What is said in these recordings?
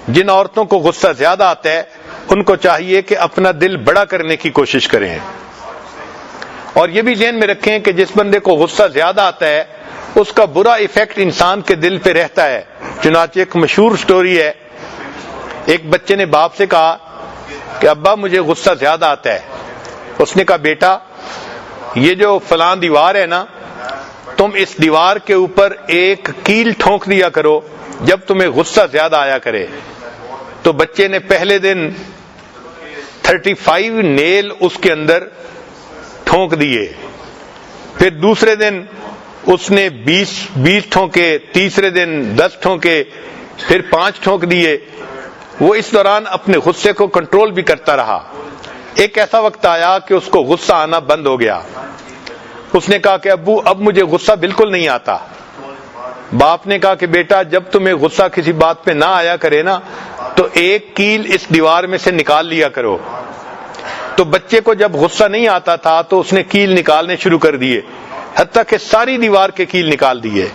جن عورتوں کو غصہ زیادہ آتا ہے ان کو چاہیے کہ اپنا دل بڑا کرنے کی کوشش کریں، اور یہ بھی ذہن میں رکھیں کہ جس بندے کو غصہ زیادہ آتا ہے اس کا برا ایفیکٹ انسان کے دل پہ رہتا ہے۔ چنانچہ ایک مشہور سٹوری ہے، ایک بچے نے باپ سے کہا کہ ابا مجھے غصہ زیادہ آتا ہے۔ اس نے کہا بیٹا یہ جو فلاں دیوار ہے نا، تم اس دیوار کے اوپر ایک کیل ٹھونک دیا کرو جب تمہیں غصہ زیادہ آیا کرے۔ تو بچے نے پہلے دن 35 نیل اس کے اندر ٹھونک دیے، پھر دوسرے دن اس نے 20 ٹھونکے، تیسرے دن 10 ٹھونکے، پھر 5 ٹھونک دیے۔ وہ اس دوران اپنے غصے کو کنٹرول بھی کرتا رہا۔ ایک ایسا وقت آیا کہ اس کو غصہ آنا بند ہو گیا۔ اس نے کہا کہ ابو اب مجھے غصہ بالکل نہیں آتا۔ باپ نے کہا کہ بیٹا جب تمہیں غصہ کسی بات پہ نہ آیا کرے نا تو ایک کیل اس دیوار میں سے نکال لیا کرو۔ تو بچے کو جب غصہ نہیں آتا تھا تو اس نے کیل نکالنے شروع کر دیے، حتیٰ کہ ساری دیوار کے کیل نکال دیے۔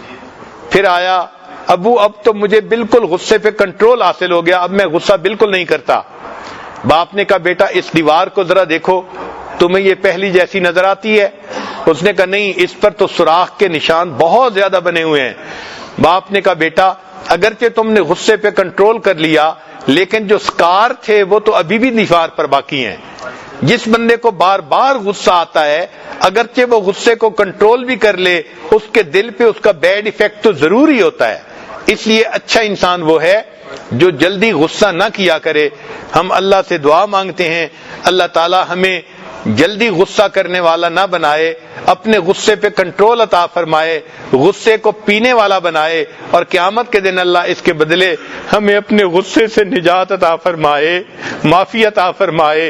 پھر آیا ابو اب تو مجھے بالکل غصے پہ کنٹرول حاصل ہو گیا، اب میں غصہ بالکل نہیں کرتا۔ باپ نے کہا بیٹا اس دیوار کو ذرا دیکھو، تمہیں یہ پہلی جیسی نظر آتی ہے؟ اس نے کہا نہیں، اس پر تو سوراخ کے نشان بہت زیادہ بنے ہوئے ہیں۔ باپ نے کہا بیٹا اگرچہ تم نے غصے پہ کنٹرول کر لیا لیکن جو سکار تھے وہ تو ابھی بھی دیوار پر باقی ہیں۔ جس بندے کو بار بار غصہ آتا ہے اگرچہ وہ غصے کو کنٹرول بھی کر لے اس کے دل پہ اس کا بیڈ ایفیکٹ تو ضرور ہی ہوتا ہے۔ اس لیے اچھا انسان وہ ہے جو جلدی غصہ نہ کیا کرے۔ ہم اللہ سے دعا مانگتے ہیں اللہ تعالی ہمیں جلدی غصہ کرنے والا نہ بنائے، اپنے غصے پہ کنٹرول عطا فرمائے، غصے کو پینے والا بنائے، اور قیامت کے دن اللہ اس کے بدلے ہمیں اپنے غصے سے نجات عطا فرمائے، معافی عطا فرمائے۔